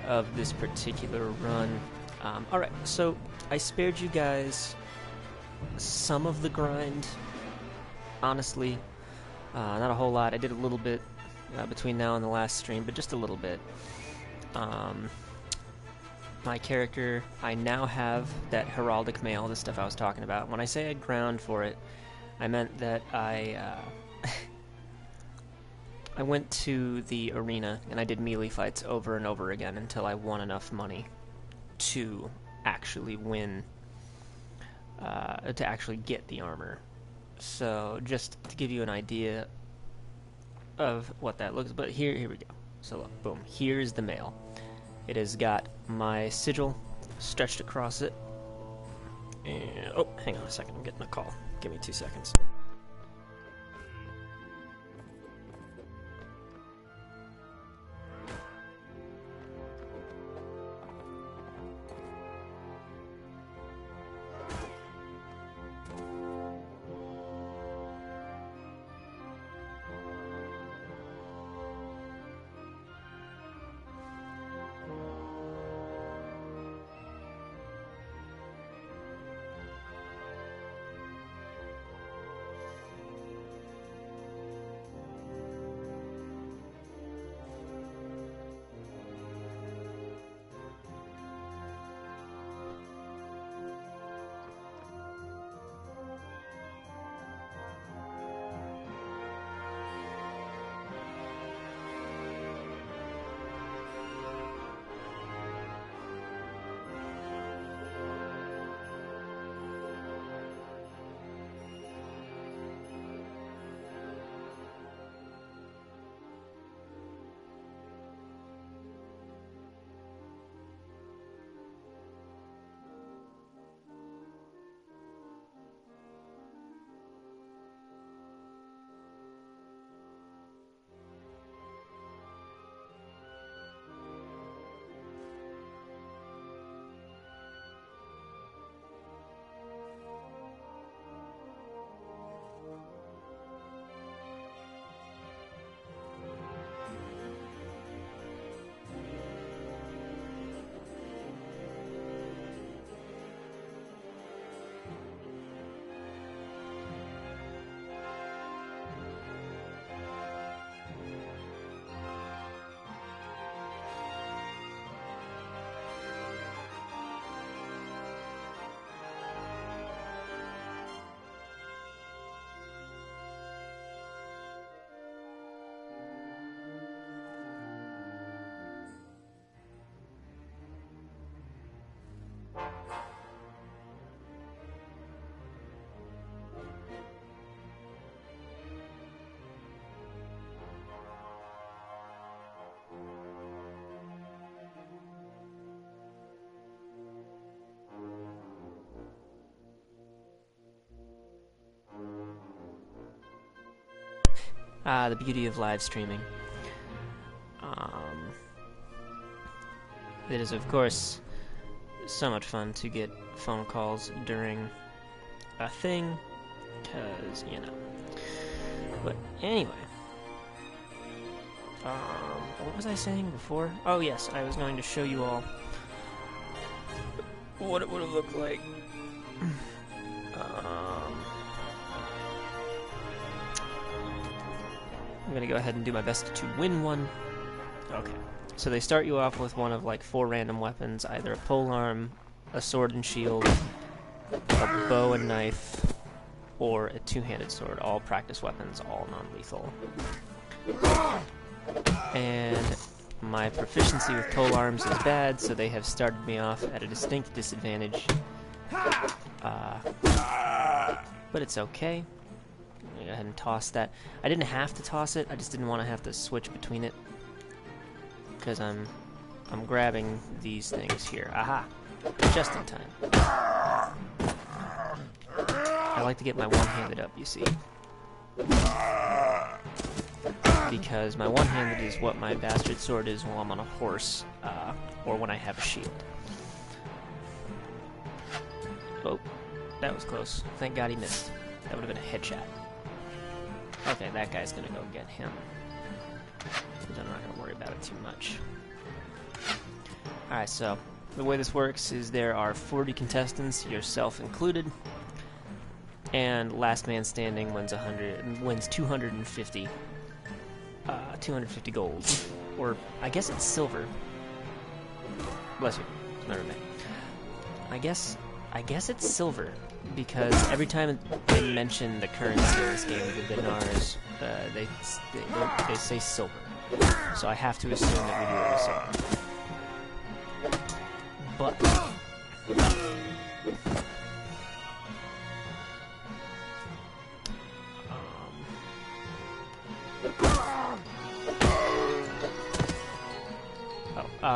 of this particular run. Alright, so I spared you guys some of the grind, honestly. Not a whole lot. I did a little bit between now and the last stream, but just a little bit. My character, I now have that heraldic mail, the stuff I was talking about. When I say I ground for it, I meant that I went to the arena and I did melee fights over and over again until I won enough money to actually win, to actually get the armor. So just to give you an idea of what that looks, but here we go. So look, boom, here's the mail. It has got my sigil stretched across it. And oh, hang on a second, I'm getting a call. Give me 2 seconds. The beauty of live streaming. It is, of course, so much fun to get phone calls during a thing, because, you know. But anyway, what was I saying before? Oh yes, I was going to show you all what it would have looked like. I'm gonna go ahead and do my best to win one. Okay, so they start you off with one of like 4 random weapons, either a polearm, a sword and shield, a bow and knife, or a 2-handed sword. All practice weapons, all non-lethal. And my proficiency with polearms is bad, so they have started me off at a distinct disadvantage. But it's okay. I'm gonna go ahead and toss that. I didn't have to toss it, I just didn't want to have to switch between it. Because I'm grabbing these things here. Aha! Just in time. I like to get my one-handed up, you see. Because my one-handed is what my bastard sword is while I'm on a horse, or when I have a shield. Oh, that was close. Thank God he missed. That would have been a headshot. Okay, that guy's gonna go get him. Because I'm not gonna worry about it too much. Alright, so the way this works is there are 40 contestants, yourself included, and last man standing wins 250 gold, or I guess it's silver. Bless you, it's my roommate. I guess it's silver, because every time they mention the currency in this game, the dinars, they say silver. So I have to assume that we do it with silver. But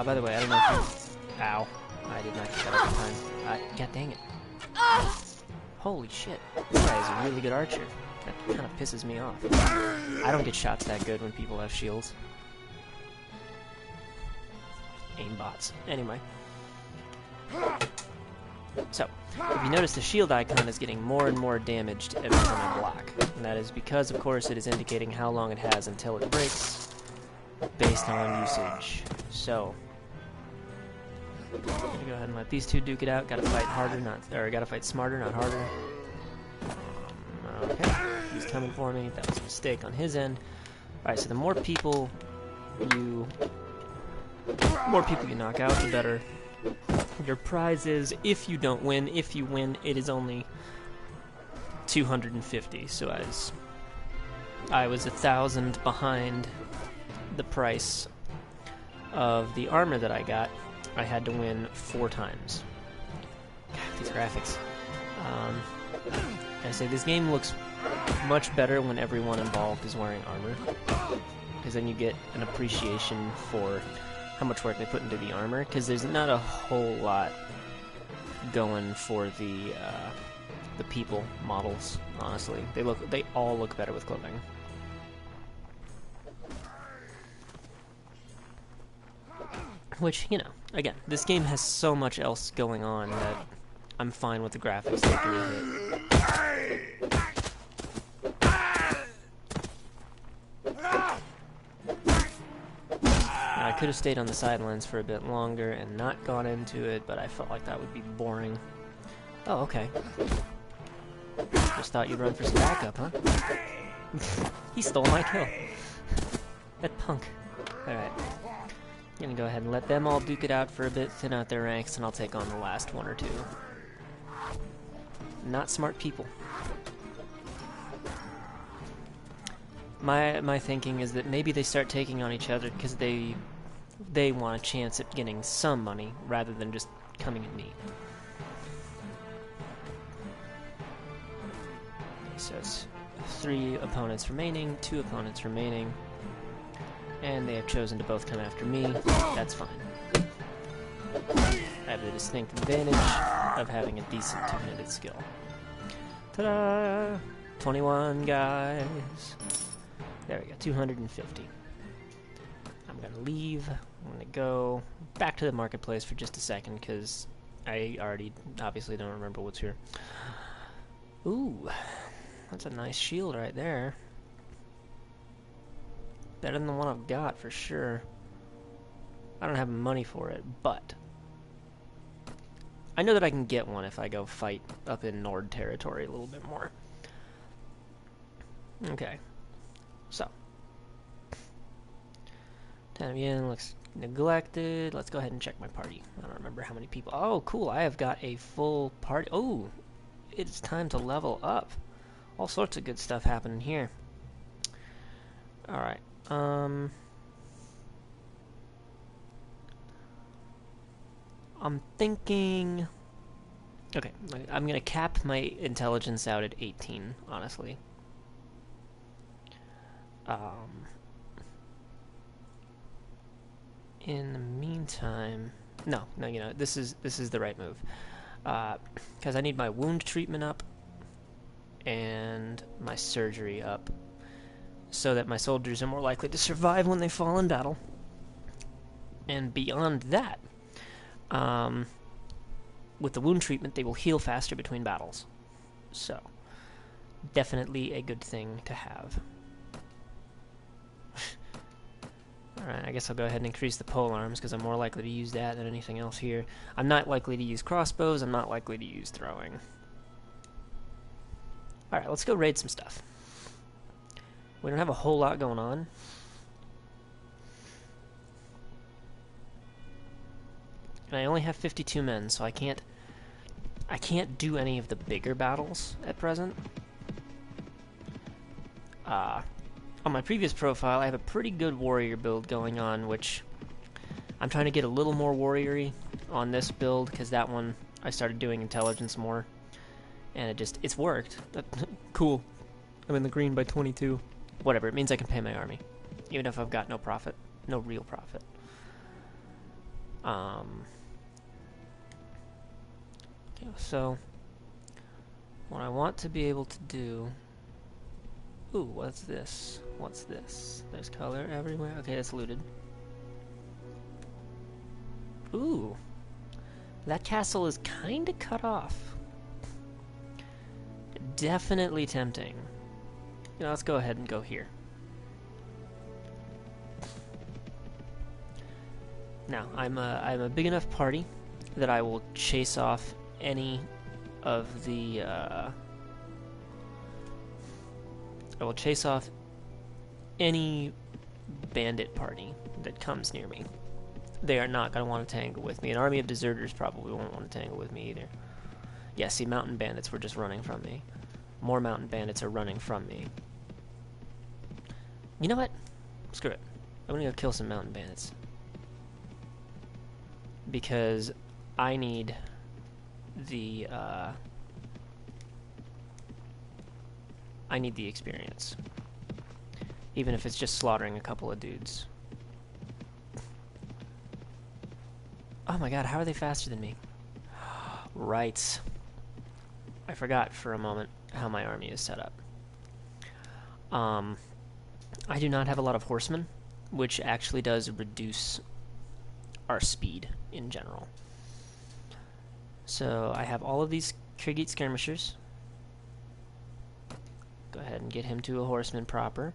by the way, I don't know if you... Ow. I did not get that up in time. God dang it. Holy shit. This guy is a really good archer. That kind of pisses me off. I don't get shots that good when people have shields. Aimbots. Anyway. So, if you notice, the shield icon is getting more and more damaged every time I block. And that is because, of course, it is indicating how long it has until it breaks, based on usage. So, I'm gonna go ahead and let these two duke it out. Gotta fight harder, gotta fight smarter, not harder. Okay, he's coming for me. That was a mistake on his end. Alright, so the more people you knock out, the better your prize is. If you don't win, if you win, it is only 250. So I was 1,000 behind the price of the armor that I got. I had to win 4 times. God, these graphics. I say this game looks much better when everyone involved is wearing armor, because then you get an appreciation for how much work they put into the armor. Because there's not a whole lot going for the people models. Honestly, they all look better with clothing. Which, you know, again, this game has so much else going on that I'm fine with the graphics taking a hit. Now, I could have stayed on the sidelines for a bit longer and not gone into it, but I felt like that would be boring. Oh, okay. Just thought you'd run for some backup, huh? He stole my kill. That punk. Alright. I'm gonna go ahead and let them all duke it out for a bit, thin out their ranks, and I'll take on the last 1 or 2. Not smart people. My thinking is that maybe they start taking on each other because they want a chance at getting some money rather than just coming at me. Okay, so it's 3 opponents remaining, 2 opponents remaining. And they have chosen to both come after me. That's fine. I have the distinct advantage of having a decent 2-handed skill. Ta-da! 21 guys. There we go, 250. I'm gonna leave. I'm gonna go back to the marketplace for just a second, because I already obviously don't remember what's here. Ooh, that's a nice shield right there. Better than the one I've got, for sure. I don't have money for it, but I know that I can get one if I go fight up in Nord territory a little bit more. Okay. So. Tanavian looks neglected. Let's go ahead and check my party. I don't remember how many people. Oh, cool. I have got a full party. Oh, it's time to level up. All sorts of good stuff happening here. Alright. I'm thinking... Okay, I'm gonna cap my intelligence out at 18, honestly. In the meantime... No, you know, this is the right move. Because I need my wound treatment up, and my surgery up, so that my soldiers are more likely to survive when they fall in battle. And beyond that, with the wound treatment, they will heal faster between battles. So, definitely a good thing to have. Alright, I guess I'll go ahead and increase the pole arms because I'm more likely to use that than anything else here. I'm not likely to use crossbows, I'm not likely to use throwing. Alright, let's go raid some stuff. We don't have a whole lot going on. And I only have 52 men, so I can't do any of the bigger battles at present. On my previous profile, I have a pretty good warrior build going on, which I'm trying to get a little more warrior-y on this build, because that one I started doing intelligence more, and it's worked. Cool. I'm in the green by 22. Whatever, it means I can pay my army, even if I've got no profit, no real profit. Okay, so what I want to be able to do... Ooh, what's this? What's this? There's color everywhere. Okay, that's looted. Ooh. That castle is kinda cut off. Definitely tempting. You know, let's go ahead and go here. Now, I'm a big enough party that I will chase off any of the, I will chase off any bandit party that comes near me. They are not going to want to tangle with me. An army of deserters probably won't want to tangle with me either. Yeah, see, mountain bandits were just running from me. More mountain bandits are running from me. You know what? Screw it. I'm going to go kill some mountain bandits. Because I need the, experience. Even if it's just slaughtering a couple of dudes. Oh my god, how are they faster than me? Right. I forgot for a moment how my army is set up. I do not have a lot of horsemen, which actually does reduce our speed in general. So I have all of these Kriegite skirmishers. Go ahead and get him to a horseman proper.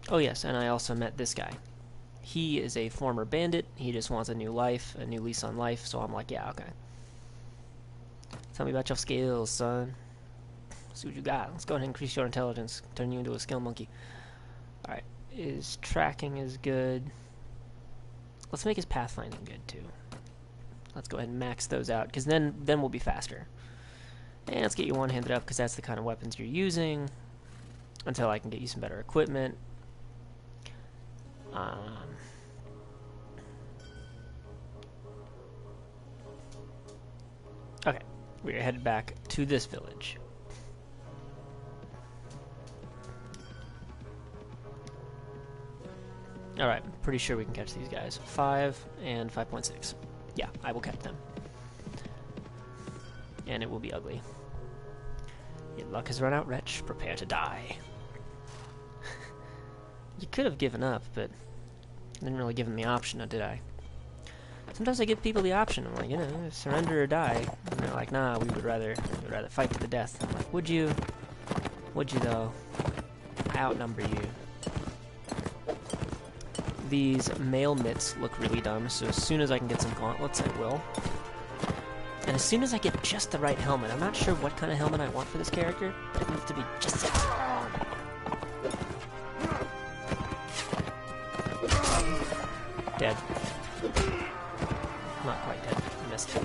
Oh yes, and I also met this guy. He is a former bandit. He just wants a new life, a new lease on life, so I'm like, yeah, okay. Tell me about your skills, son. See what you got. Let's go ahead and increase your intelligence. Turn you into a skill monkey. Alright, his tracking is good. Let's make his pathfinding good, too. Let's go ahead and max those out, because then we'll be faster. And let's get you one-handed up, because that's the kind of weapons you're using. Until I can get you some better equipment. Okay, we're headed back to this village. Alright, pretty sure we can catch these guys. 5 and 5.6. Yeah, I will catch them. And it will be ugly. Your luck has run out, wretch. Prepare to die. You could have given up, but I didn't really give them the option, did I? Sometimes I give people the option. I'm like, you know, surrender or die. And they're like, nah, we would rather fight to the death. I'm like, would you? Would you though? I outnumber you. These mail mitts look really dumb, so as soon as I can get some gauntlets, I will. And as soon as I get just the right helmet, I'm not sure what kind of helmet I want for this character, but it needs to be just it. Dead. Not quite dead. I missed. There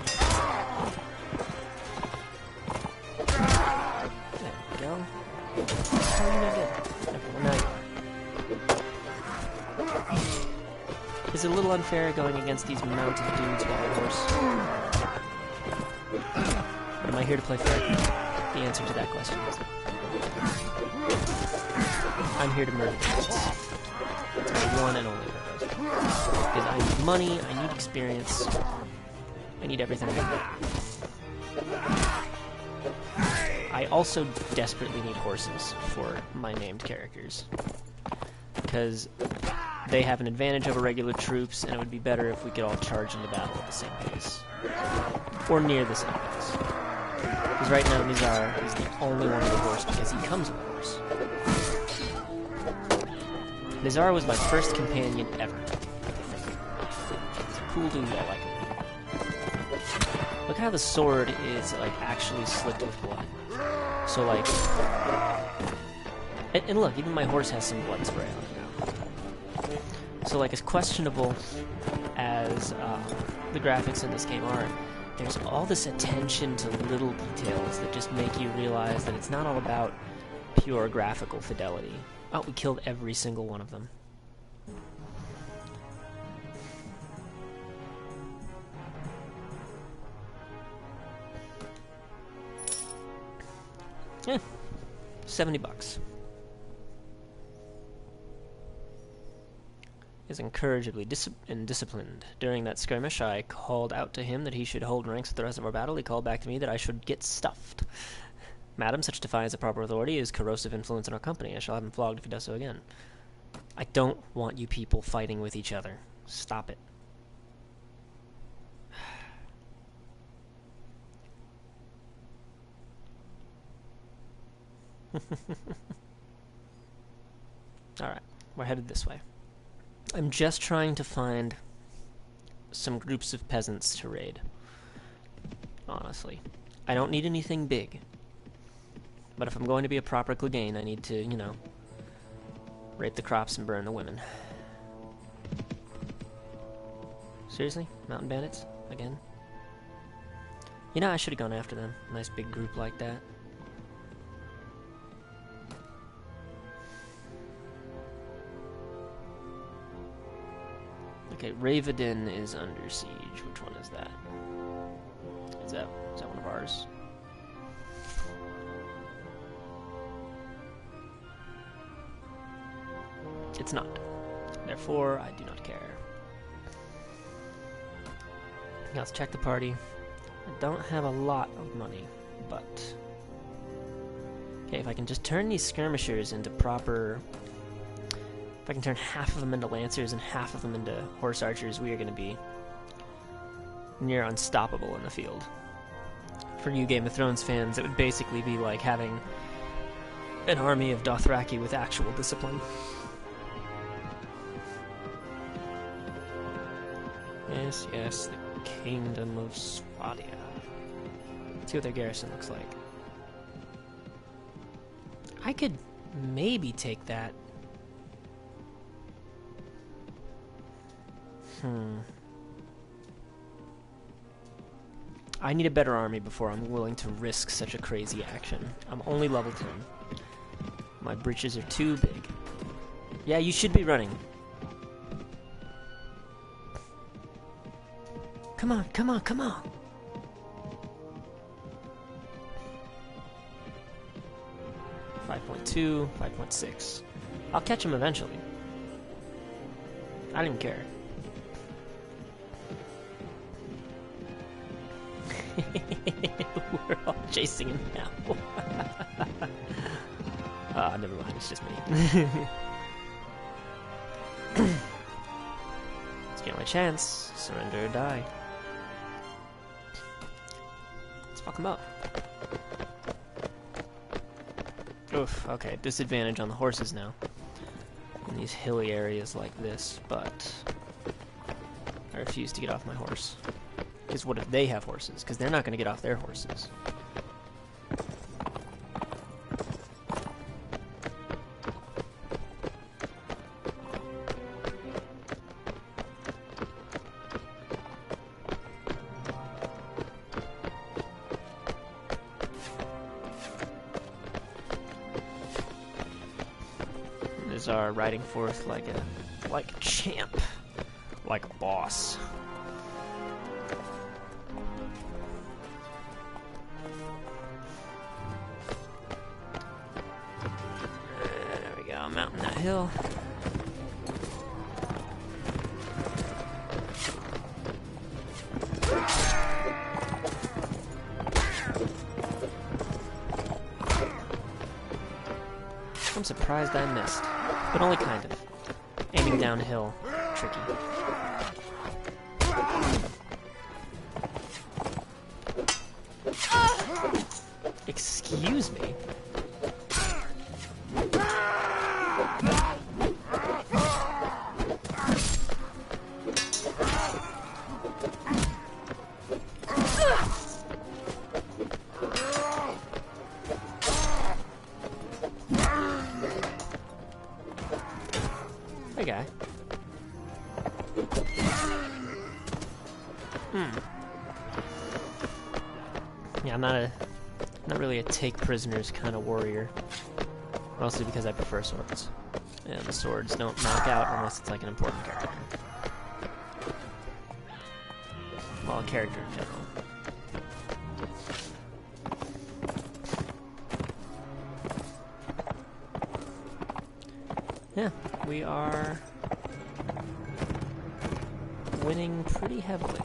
we go. How are you not dead? Okay, well now you are. Is it a little unfair going against these mounted dudes while on horse? But am I here to play fair? The answer to that question is no. I'm here to murder dudes. It's my one and only purpose. Because I need money, I need experience, I need everything I get. I also desperately need horses for my named characters. Because they have an advantage over regular troops, and it would be better if we could all charge into battle at the same pace. Or near the same pace. Because right now Mizar is the only one with a horse because he comes with a horse. Mizar was my first companion ever. It's a cool dude, I like him. Look how the sword is, like, actually slicked with blood. So, like... And look, even my horse has some blood spray on it now. So, like, as questionable as the graphics in this game are, there's all this attention to little details that just make you realize that it's not all about pure graphical fidelity. Oh, we killed every single one of them. Yeah, $70. Is incorrigibly disciplined. During that skirmish, I called out to him that he should hold ranks with the rest of our battle. He called back to me that I should get stuffed. Madam, such defiance of proper authority is corrosive influence in our company. I shall have him flogged if he does so again. I don't want you people fighting with each other. Stop it. Alright, we're headed this way. I'm just trying to find some groups of peasants to raid. Honestly. I don't need anything big. But if I'm going to be a proper Clegane, I need to, you know, rape the crops and burn the women. Seriously? Mountain bandits? Again? You know, I should have gone after them. Nice big group like that. Okay, Ravedin is under siege. Which one is that? Is that one of ours? It's not. Therefore, I do not care. Now let's check the party. I don't have a lot of money, but... Okay, if I can just turn these skirmishers into proper... If I can turn half of them into lancers and half of them into horse archers, we are going to be near unstoppable in the field. For you Game of Thrones fans, it would basically be like having an army of Dothraki with actual discipline. Yes, yes, the Kingdom of Swadia. Let's see what their garrison looks like. I could maybe take that. I need a better army before I'm willing to risk such a crazy action. I'm only level 10. My britches are too big. Yeah, you should be running. Come on, come on, come on! 5.2, 5.6. I'll catch him eventually. I don't even care. We're all chasing him now. Ah, never mind, it's just me. Let's get my chance. Surrender or die. Let's fuck him up. Oof, okay, disadvantage on the horses now. In these hilly areas like this, but I refuse to get off my horse. Because what if they have horses? Because they're not going to get off their horses. Is our riding forth like a champ, like a boss. Mountain that hill. I'm surprised I missed, but only kind of. Aiming downhill, tricky. Excuse me? Yeah, I'm not really a take prisoners kind of warrior. Mostly because I prefer swords. And the swords don't knock out unless it's like an important character. Well, a character in general. Yeah, we are winning pretty heavily.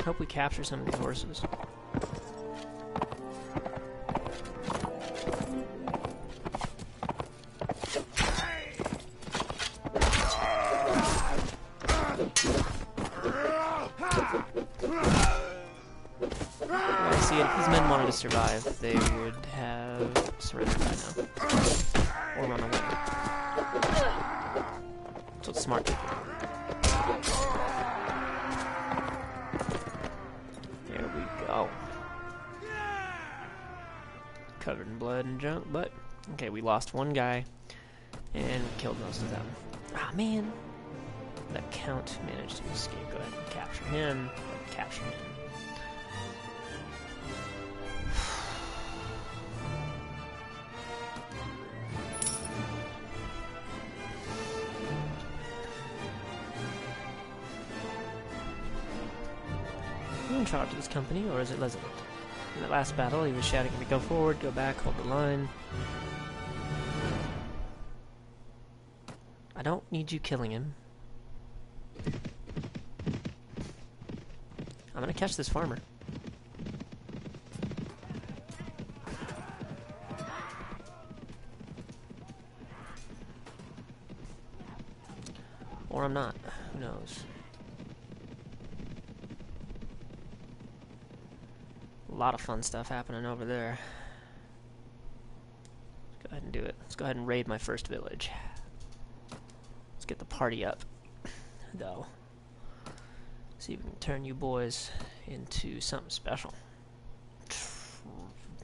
Hope we capture some of these horses. I see it. If these men wanted to survive, they would have surrendered by now. Or run away. That's what smart people do. Covered in blood and junk, but okay, we lost one guy and killed most of them. Ah, man. That Count managed to escape. Go ahead and capture him. Capture him. Are you in charge of this company, or is it Leslie? In the last battle, he was shouting at me, go forward, go back, hold the line. I don't need you killing him. I'm gonna catch this farmer. Or I'm not. Who knows? A lot of fun stuff happening over there. Let's go ahead and do it. Let's go ahead and raid my first village. Let's get the party up, though. See if we can turn you boys into something special.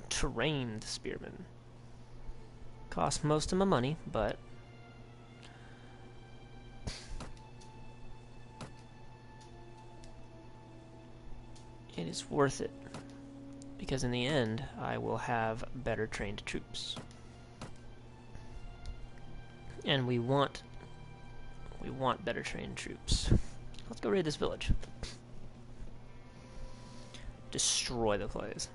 Trained spearmen. Cost most of my money, but it is worth it. Because in the end, I will have better trained troops. And we want better trained troops. Let's go raid this village. Destroy the place.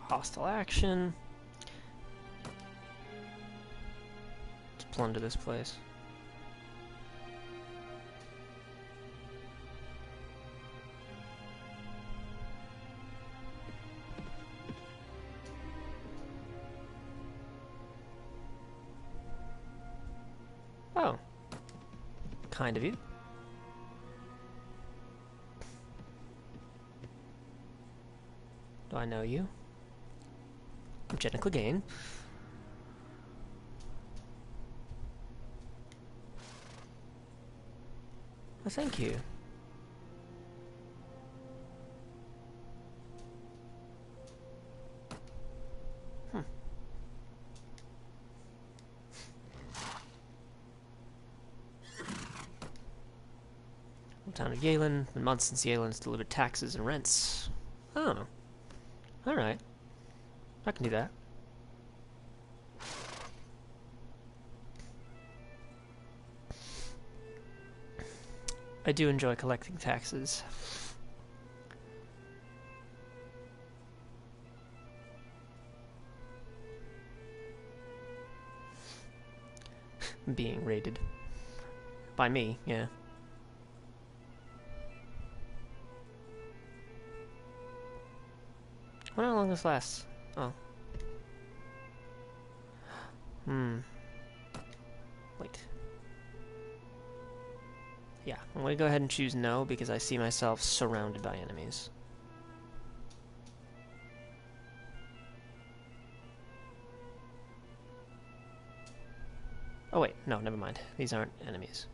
Hostile action. Let's plunder this place. Oh. Kind of you. Do I know you? I'm Jenna Clegane. Well, thank you. Town of Yalen. Been months since Yalen's delivered taxes and rents. Oh. Alright. I can do that. I do enjoy collecting taxes. Being raided. by me, yeah. I wonder how long this lasts. Oh. Wait. Yeah, I'm going to go ahead and choose no because I see myself surrounded by enemies. Oh wait, no, never mind. These aren't enemies.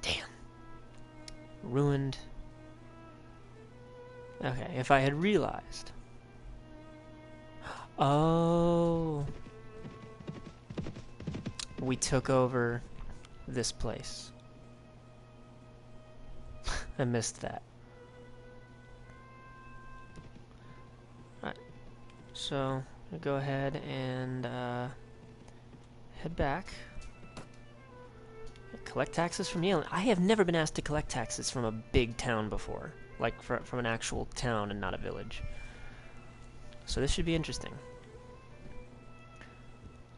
Damn. Ruined. Okay, if I had realized. Oh. We took over this place. I missed that. Alright. So, I'll go ahead and head back. Collect taxes from the island. I have never been asked to collect taxes from a big town before. Like, from an actual town and not a village. So this should be interesting.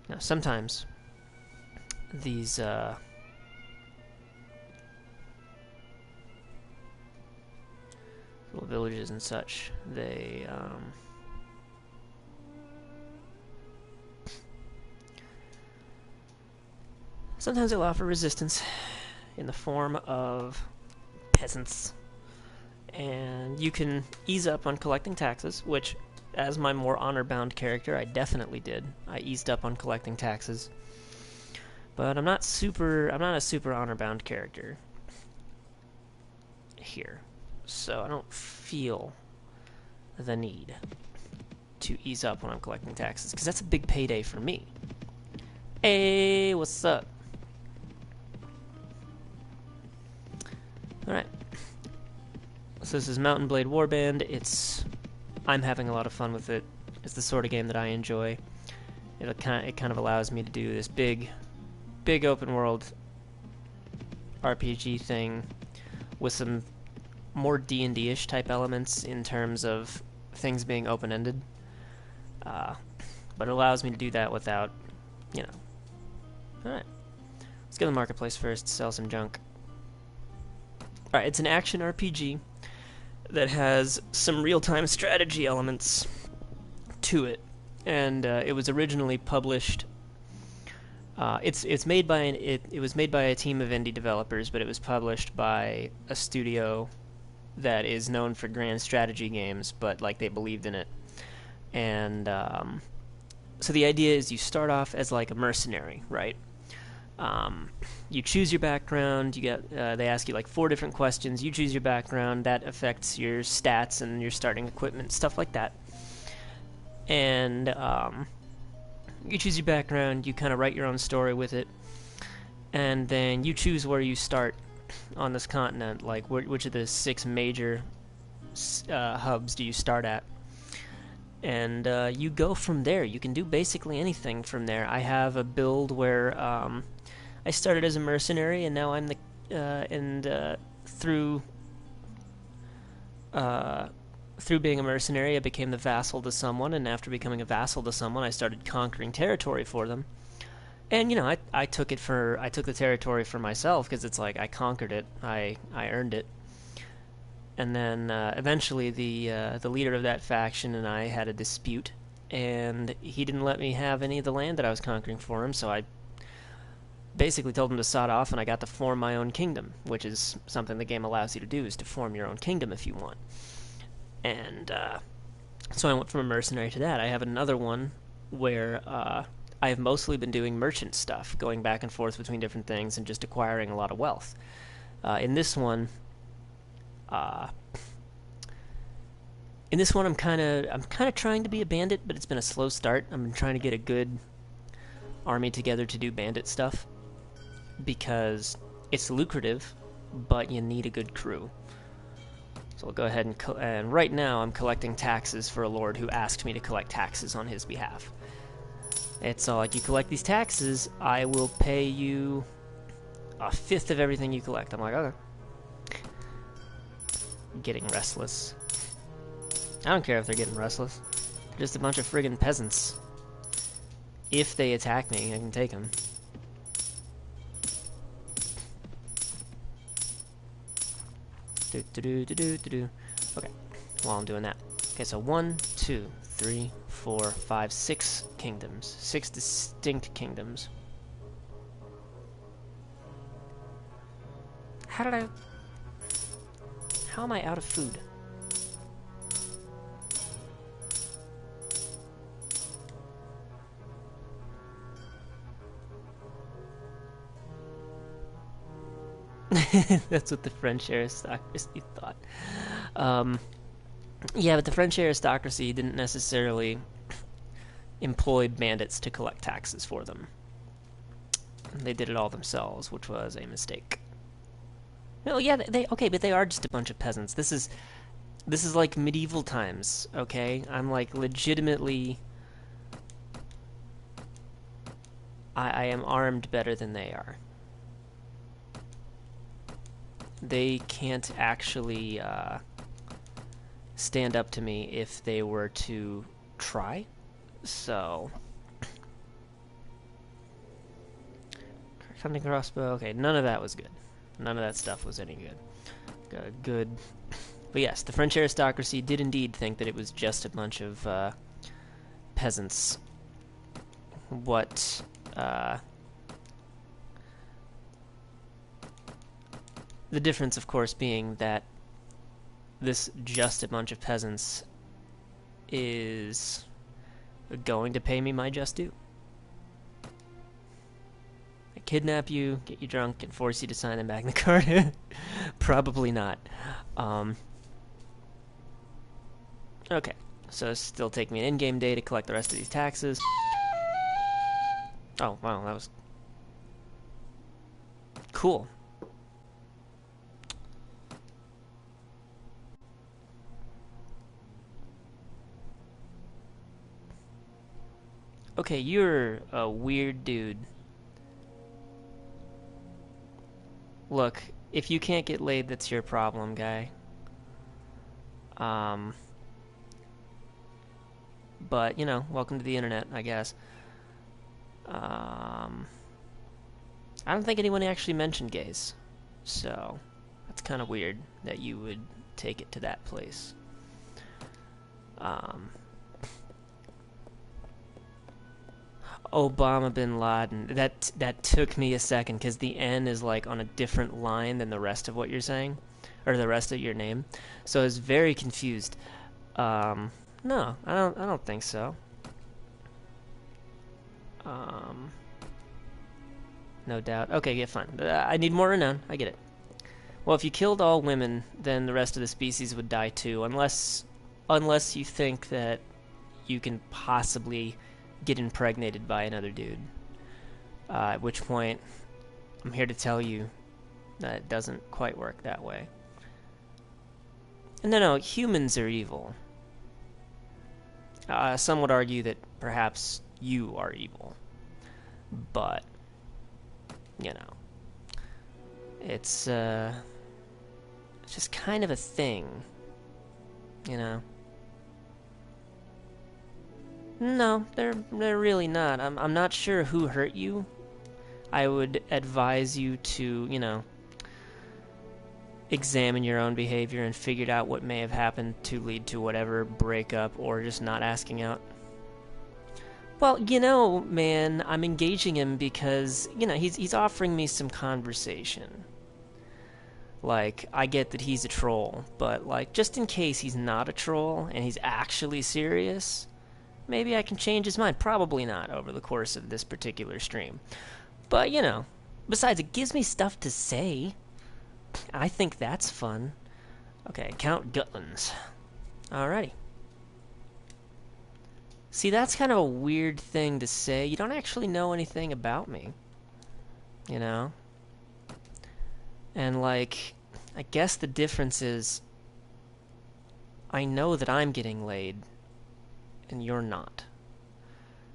Now, sometimes these little villages and such, they sometimes they'll offer resistance in the form of peasants. And you can ease up on collecting taxes, which, as my more honor-bound character, I definitely did. I eased up on collecting taxes. But I'm not a super honor-bound character here. So I don't feel the need to ease up when I'm collecting taxes, because that's a big payday for me. Hey, what's up? Alright. So this is Mountain Blade Warband. I'm having a lot of fun with it. It's the sort of game that I enjoy. It kind of allows me to do this big open world RPG thing with some more D&D-ish type elements in terms of things being open-ended. But it allows me to do that without, you know. Alright. Let's go to the marketplace first, sell some junk. Alright, it's an action RPG that has some real-time strategy elements to it, and it was originally published. It was made by a team of indie developers, but it was published by a studio that is known for grand strategy games, but like they believed in it. And so the idea is you start off as like a mercenary, right? You choose your background. You get they ask you like 4 different questions. You choose your background. That affects your stats and your starting equipment, stuff like that. And you choose your background. You kind of write your own story with it, and then you choose where you start on this continent. Like which of the 6 major hubs do you start at? And you go from there. You can do basically anything from there. I have a build where I started as a mercenary, and now I'm through being a mercenary, I became the vassal to someone, and after becoming a vassal to someone, I started conquering territory for them. And you know, I took the territory for myself because it's like I conquered it, I earned it. And then eventually the leader of that faction and I had a dispute, and he didn't let me have any of the land that I was conquering for him, so I basically told him to sod off, and I got to form my own kingdom, which is something the game allows you to do, is to form your own kingdom if you want. And so I went from a mercenary to that. I have another one where I have mostly been doing merchant stuff, going back and forth between different things and just acquiring a lot of wealth. In this one, I'm kind of trying to be a bandit, but it's been a slow start. I've been trying to get a good army together to do bandit stuff because it's lucrative, but you need a good crew. So I'll go ahead and right now I'm collecting taxes for a lord who asked me to collect taxes on his behalf. It's all like, you collect these taxes, I will pay you 1/5 of everything you collect. I'm like, okay. Getting restless. I don't care if they're getting restless. Just a bunch of friggin' peasants. If they attack me, I can take them. Okay, while I'm doing that. Okay, so 1, 2, 3, 4, 5, 6 kingdoms. 6 distinct kingdoms. How am I out of food? That's what the French aristocracy thought. Yeah, but the French aristocracy didn't necessarily employ bandits to collect taxes for them. They did it all themselves, which was a mistake. No, yeah, okay, but they are just a bunch of peasants. This is like medieval times, okay? I'm like legitimately I am armed better than they are. They can't actually stand up to me if they were to try. So, hunting crossbow. Okay, none of that was good. None of that stuff was any good. Good. But yes, the French aristocracy did indeed think that it was just a bunch of peasants. What the difference, of course, being that this just a bunch of peasants is going to pay me my just due. I kidnap you, get you drunk, and force you to sign them back in the card. Probably not. Okay, so it'll still take me an in-game day to collect the rest of these taxes. Oh, wow, that was cool. Okay, you're a weird dude. Look, if you can't get laid, that's your problem, guy. But, you know, welcome to the internet, I guess. I don't think anyone actually mentioned gays. So, that's kind of weird that you would take it to that place. Obama bin Laden. That took me a second because the N is like on a different line than the rest of what you're saying, or the rest of your name. So I was very confused. No, I don't think so. No doubt. Okay, yeah, fine. I need more renown. I get it. Well, if you killed all women, then the rest of the species would die too, unless you think that you can possibly get impregnated by another dude. At which point, I'm here to tell you that it doesn't quite work that way. No, humans are evil. Some would argue that perhaps you are evil. But, you know, it's just kind of a thing, you know? No, they're really not. I'm not sure who hurt you. I would advise you to, you know, examine your own behavior and figure out what may have happened to lead to whatever breakup or just not asking out. Well, you know, man, I'm engaging him because, you know, he's offering me some conversation. Like, I get that he's a troll, but, like, just in case he's not a troll and he's actually serious, maybe I can change his mind. Probably not over the course of this particular stream. But, you know, besides, it gives me stuff to say. I think that's fun. Okay, Count Gutlands. Alrighty. See, that's kind of a weird thing to say. You don't actually know anything about me. You know? And, like, I guess the difference is I know that I'm getting laid and you're not.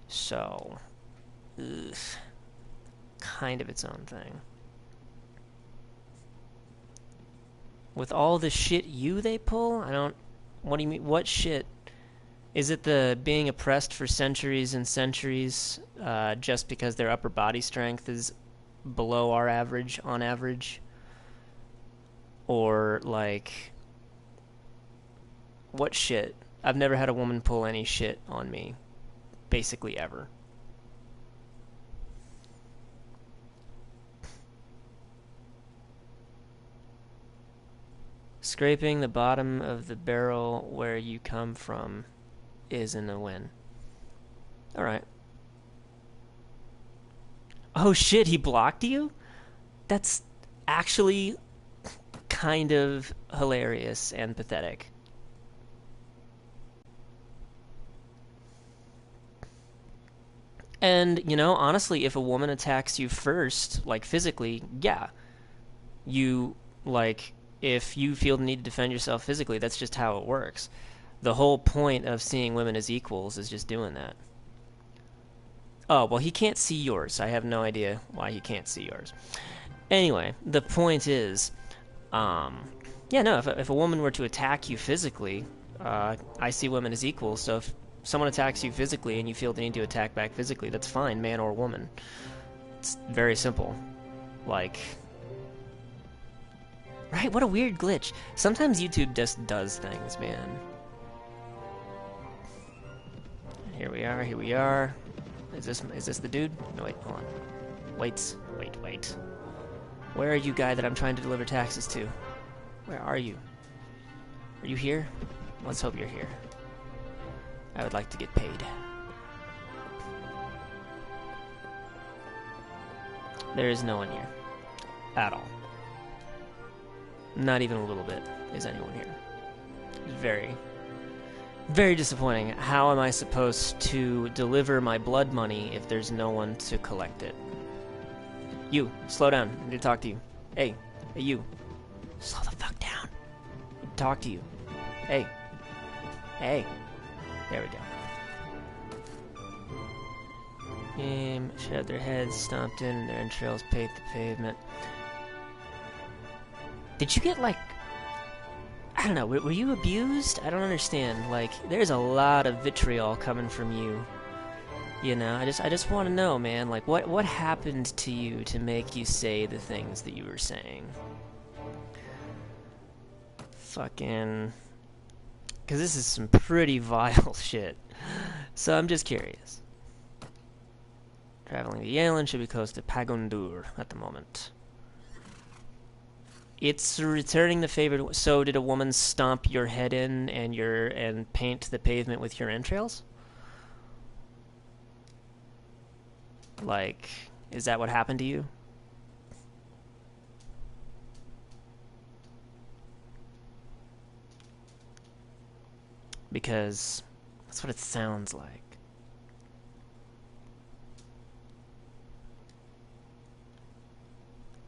So, ugh, kind of its own thing. With all the shit they pull, I don't... What do you mean? What shit? Is it the being oppressed for centuries and centuries just because their upper body strength is below our average on average? Or, like, what shit? I've never had a woman pull any shit on me, basically ever. Scraping the bottom of the barrel where you come from isn't a win. Alright. Oh shit, he blocked you? That's actually kind of hilarious and pathetic. And, you know, honestly, if a woman attacks you first, like physically, yeah, you, like, if you feel the need to defend yourself physically, that's just how it works. The whole point of seeing women as equals is just doing that. Oh, well, he can't see yours. I have no idea why he can't see yours. Anyway, the point is, yeah, no, if a woman were to attack you physically, I see women as equals, so if someone attacks you physically and you feel the need to attack back physically, that's fine, man or woman. It's very simple. Like, right? What a weird glitch. Sometimes YouTube just does things, man. Here we are, here we are. Is this the dude? No, wait, hold on. Wait. Where are you, guy that I'm trying to deliver taxes to? Where are you? Are you here? Let's hope you're here. I would like to get paid. There is no one here. At all. Not even a little bit is anyone here. It's very, very disappointing. How am I supposed to deliver my blood money if there's no one to collect it? You, slow down. I need to talk to you. Hey, you. Slow the fuck down. I need to talk to you. Hey. There we go. Should have their heads stomped in and their entrails paved the pavement. Did you get, like, I don't know, were you abused? I don't understand. Like, there's a lot of vitriol coming from you. You know, I just want to know, man, like, what happened to you to make you say the things that you were saying? Fucking... Because this is some pretty vile shit. So I'm just curious. Traveling to Yalen should be close to Pagundur at the moment. It's returning the favor. So did a woman stomp your head in and paint the pavement with your entrails? Like, is that what happened to you? Because that's what it sounds like.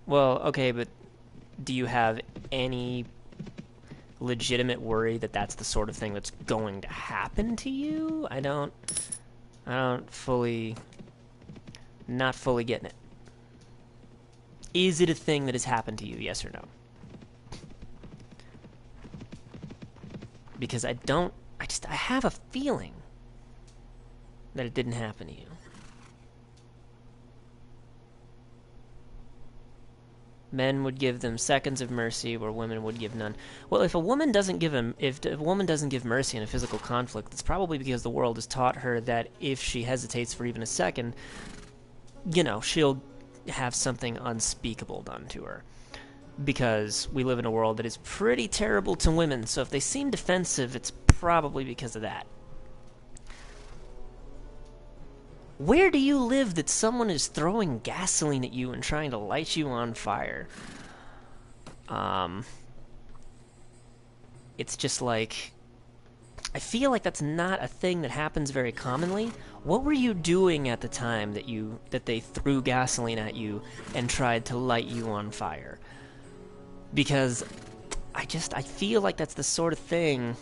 Well, okay, but do you have any legitimate worry that that's the sort of thing that's going to happen to you? I don't fully... Not fully getting it. Is it a thing that has happened to you, yes or no? Because I have a feeling that it didn't happen to you. Men would give them seconds of mercy, where women would give none. Well, if a woman doesn't give mercy in a physical conflict, it's probably because the world has taught her that if she hesitates for even a second, you know, she'll have something unspeakable done to her. Because we live in a world that is pretty terrible to women, so if they seem defensive, it's probably because of that. Where do you live that someone is throwing gasoline at you and trying to light you on fire? It's just like... I feel like that's not a thing that happens very commonly. What were you doing at the time that they threw gasoline at you and tried to light you on fire? Because I feel like that's the sort of thing...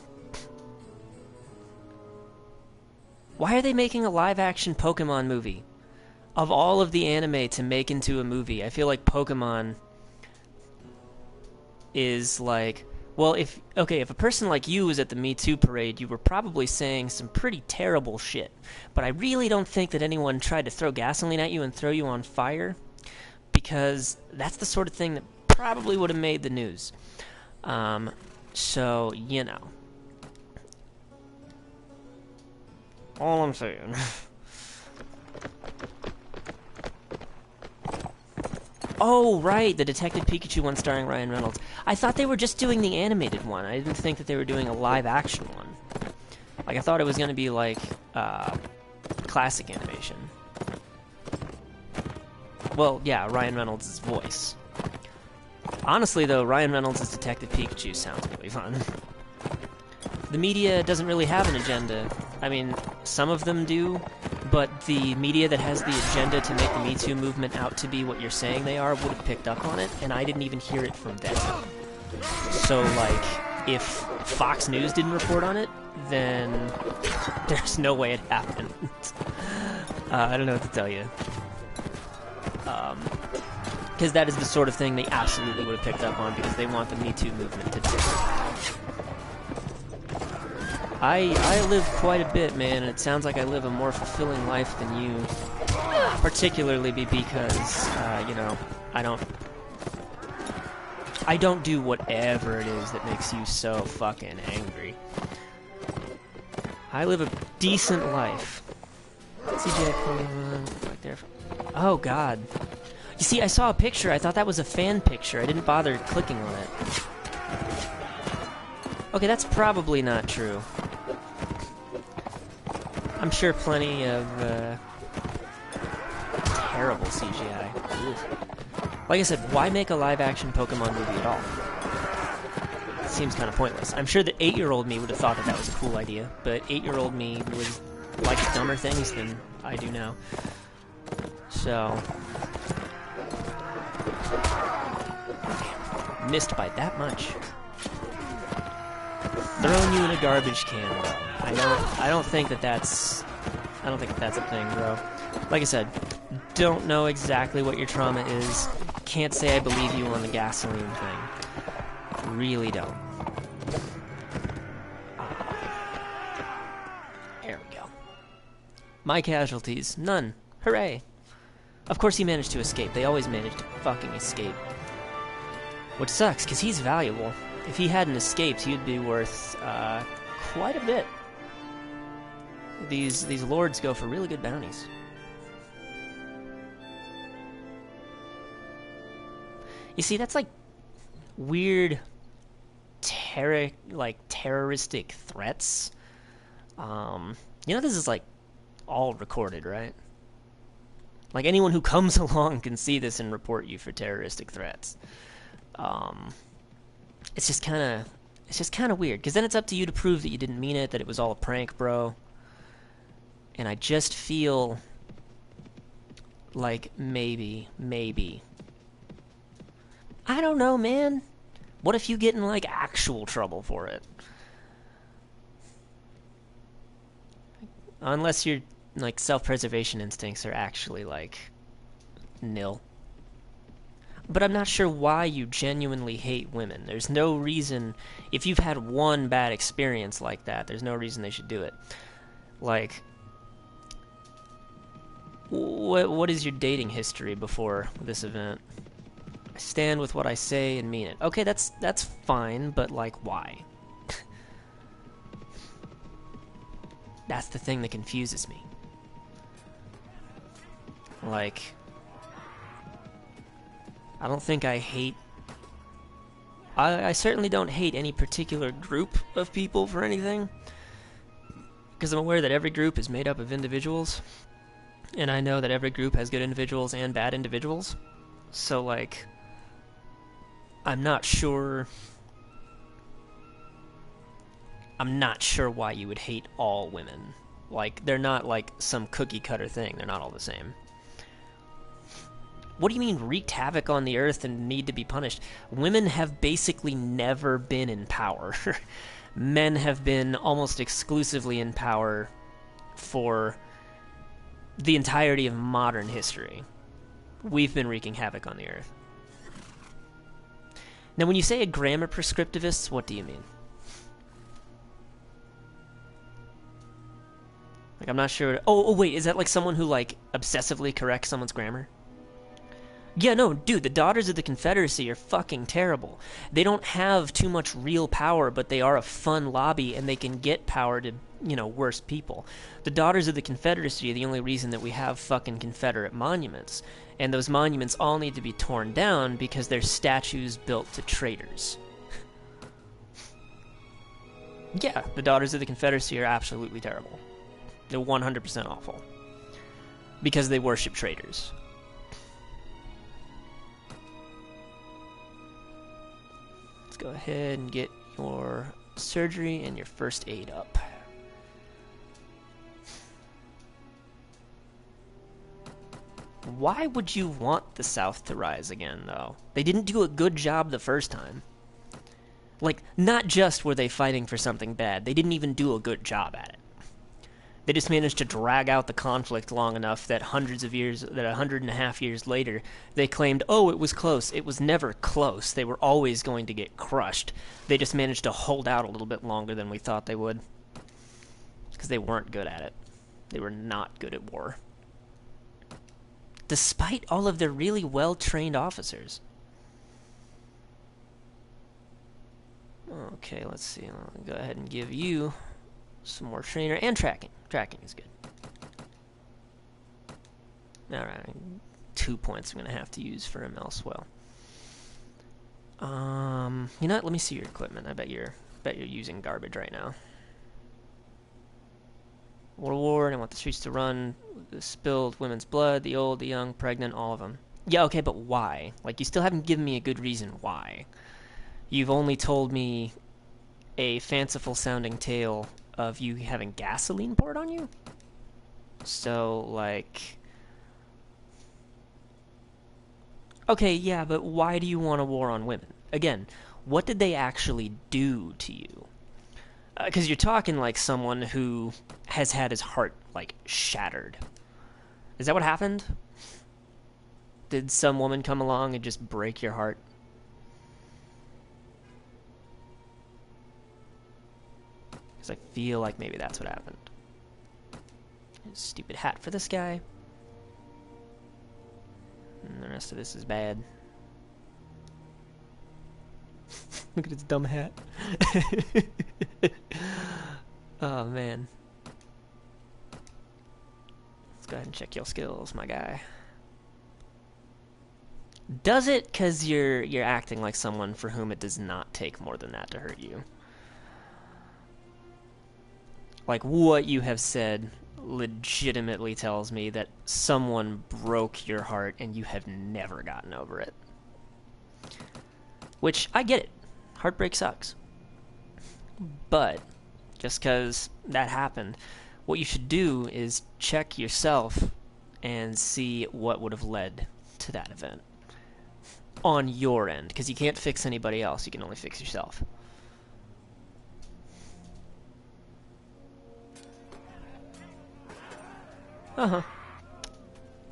Why are they making a live-action Pokemon movie? Of all of the anime to make into a movie, I feel like Pokemon is like... Well, if a person like you was at the Me Too parade, you were probably saying some pretty terrible shit. But I really don't think that anyone tried to throw gasoline at you and throw you on fire, because that's the sort of thing that probably would have made the news. So, you know. All I'm saying. Oh, right, the Detective Pikachu one starring Ryan Reynolds. I thought they were just doing the animated one. I didn't think that they were doing a live-action one. Like, I thought it was going to be, like, classic animation. Well, yeah, Ryan Reynolds' voice. Honestly, though, Ryan Reynolds' Detective Pikachu sounds really fun. The media doesn't really have an agenda. I mean, some of them do, but the media that has the agenda to make the Me Too movement out to be what you're saying they are would have picked up on it, and I didn't even hear it from them. So, like, if Fox News didn't report on it, then there's no way it happened. I don't know what to tell you. Because that is the sort of thing they absolutely would have picked up on, because they want the Me Too movement to do. I live quite a bit, man, and it sounds like I live a more fulfilling life than you. Particularly because, you know, I don't do whatever it is that makes you so fucking angry. I live a decent life. CGI right there. Oh, God. You see, I saw a picture. I thought that was a fan picture. I didn't bother clicking on it. Okay, that's probably not true. I'm sure plenty of terrible CGI. Oof. Like I said, why make a live-action Pokemon movie at all? It seems kind of pointless. I'm sure that 8-year-old me would have thought that that was a cool idea, but 8-year-old me was likes dumber things than I do now. So, missed by that much. Throwing you in a garbage can, though. I don't think that's a thing, bro. Like I said, don't know exactly what your trauma is. Can't say I believe you on the gasoline thing. Really don't. There we go. My casualties, none. Hooray. Of course he managed to escape. They always manage to fucking escape. Which sucks, because he's valuable. If he hadn't escaped, he'd be worth quite a bit. These lords go for really good bounties. You see, that's like weird terroristic threats. You know, this is like all recorded, right? Like, anyone who comes along can see this and report you for terroristic threats. It's just kind of weird, because then it's up to you to prove that you didn't mean it, that it was all a prank, bro. And I just feel like maybe. I don't know, man. What if you get in, like, actual trouble for it? Unless your, like, self-preservation instincts are actually, like, nil. But I'm not sure why you genuinely hate women. There's no reason, if you've had one bad experience like that, there's no reason they should do it. Like, what is your dating history before this event? I stand with what I say and mean it. Okay, that's fine, but, like, why? That's the thing that confuses me. Like, I don't think I hate... I certainly don't hate any particular group of people for anything, because I'm aware that every group is made up of individuals, and I know that every group has good individuals and bad individuals. So, like, I'm not sure why you would hate all women. Like, they're not like some cookie cutter thing. They're not all the same. What do you mean wreaked havoc on the earth and need to be punished? Women have basically never been in power. Men have been almost exclusively in power for the entirety of modern history. We've been wreaking havoc on the earth. Now, when you say a grammar prescriptivist, what do you mean? Like, I'm not sure. Oh, wait, is that like someone who, like, obsessively corrects someone's grammar? Yeah, no, dude, the Daughters of the Confederacy are fucking terrible. They don't have too much real power, but they are a fun lobby, and they can get power to, you know, worse people. The Daughters of the Confederacy are the only reason that we have fucking Confederate monuments. And those monuments all need to be torn down because they're statues built to traitors. Yeah, the Daughters of the Confederacy are absolutely terrible. They're 100% awful. Because they worship traitors. Let's go ahead and get your surgery and your first aid up. Why would you want the South to rise again, though? They didn't do a good job the first time. Like, not just were they fighting for something bad, they didn't even do a good job at it. They just managed to drag out the conflict long enough that hundreds of years, that 150 years later, they claimed, oh, it was close. It was never close. They were always going to get crushed. They just managed to hold out a little bit longer than we thought they would. Because they weren't good at it. They were not good at war. Despite all of their really well-trained officers. Okay, let's see. I'll go ahead and give you some more trainer and tracking. Tracking is good. Alright, 2 points I'm going to have to use for him elsewhere. You know what? Let me see your equipment. I bet you're using garbage right now. War, I want the streets to run, the spilled women's blood, the old, the young, pregnant, all of them. Yeah, okay, but why? Like, you still haven't given me a good reason why. You've only told me a fanciful-sounding tale of you having gasoline poured on you? So, like... Okay, yeah, but why do you want a war on women? Again, what did they actually do to you? Because you're talking like someone who has had his heart, like, shattered. Is that what happened? Did some woman come along and just break your heart? Because I feel like maybe that's what happened. Stupid hat for this guy. And the rest of this is bad. Look at his dumb hat. Oh, man. Let's go ahead and check your skills, my guy. Does it? Because you're acting like someone for whom it does not take more than that to hurt you. Like, what you have said legitimately tells me that someone broke your heart and you have never gotten over it. Which, I get it. Heartbreak sucks. But, just because that happened, what you should do is check yourself and see what would have led to that event. On your end, because you can't fix anybody else, you can only fix yourself. Uh-huh.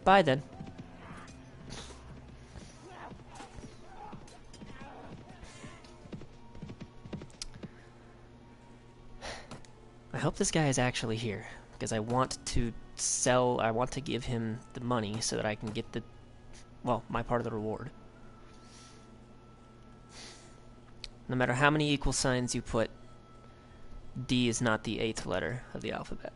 Bye then. I hope this guy is actually here, because I want to give him the money so that I can get my part of the reward. No matter how many equal signs you put, D is not the 8th letter of the alphabet.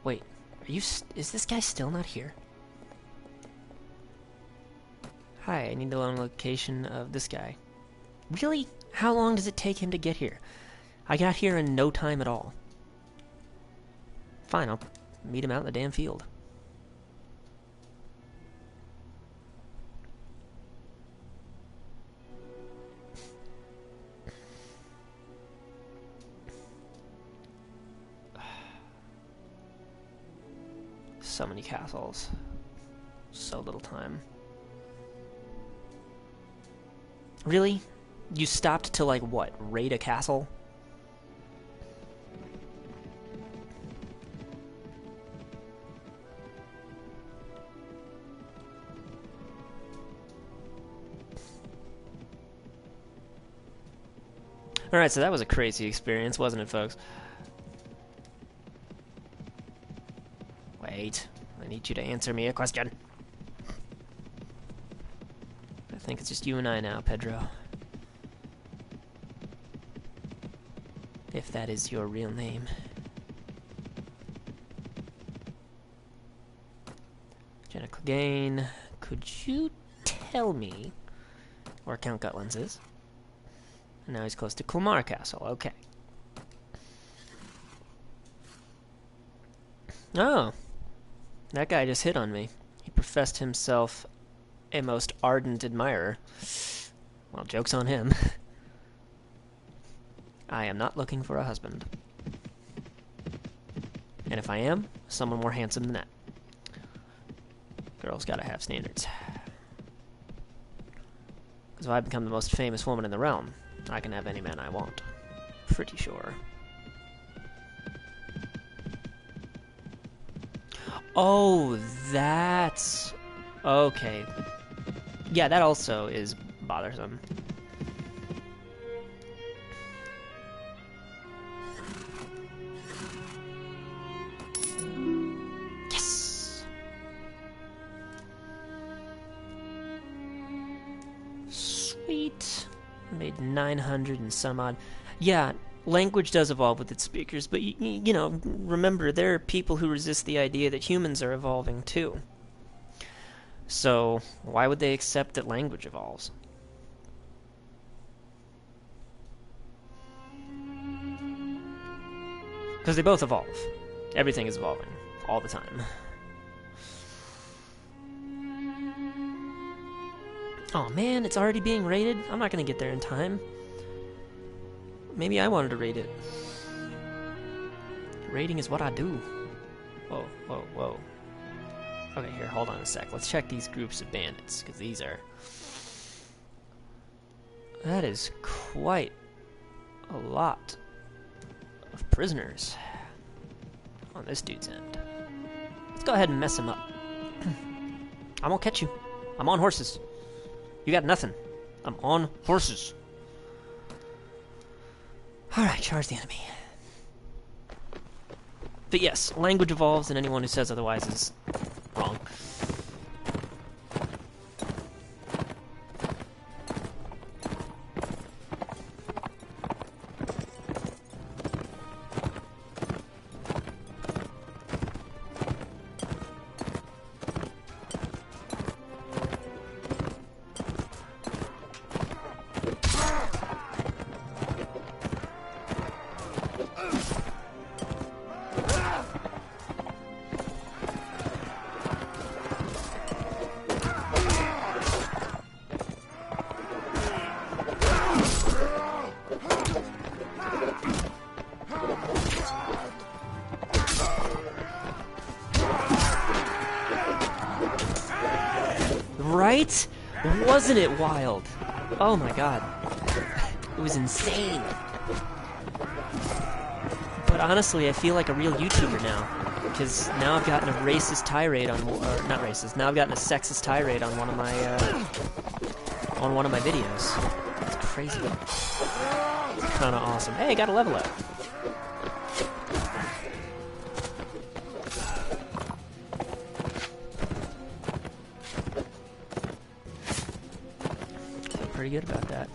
Wait, is this guy still not here? Hi, I need the location of this guy. Really? How long does it take him to get here? I got here in no time at all. Fine, I'll meet him out in the damn field. So many castles. So little time. Really? You stopped to, like, what? Raid a castle? Alright, so that was a crazy experience, wasn't it, folks? Wait, I need you to answer me a question. I think it's just you and I now, Pedro. If that is your real name. Jenna Clegane, could you tell me where Count Gutlands is? And now he's close to Clamar Castle, okay. Oh, that guy just hit on me. He professed himself a most ardent admirer. Well, joke's on him. I am not looking for a husband. And if I am, someone more handsome than that. Girls gotta have standards. Because if I become the most famous woman in the realm, I can have any man I want. Pretty sure. Oh, that's... okay. Yeah, that also is bothersome. Yes! Sweet. Made 900 and some odd. Yeah, language does evolve with its speakers, but you know, remember, there are people who resist the idea that humans are evolving too. So, why would they accept that language evolves? Because they both evolve. Everything is evolving. All the time. Oh man, it's already being raided? I'm not gonna get there in time. Maybe I wanted to raid it. Raiding is what I do. Whoa, whoa, whoa. Okay, here, hold on a sec. Let's check these groups of bandits, because these are... that is quite a lot of prisoners on this dude's end. Let's go ahead and mess him up. I'm gonna catch you. I'm on horses. You got nothing. I'm on horses. Alright, charge the enemy. But yes, language evolves, and anyone who says otherwise is wrong. Right? Wasn't it wild? Oh my god. It was insane. But honestly, I feel like a real YouTuber now. Because now I've gotten a racist tirade on... or not racist. Now I've gotten a sexist tirade on one of my... videos. It's crazy. It's kinda awesome. Hey, I got a level up. Pretty good about that.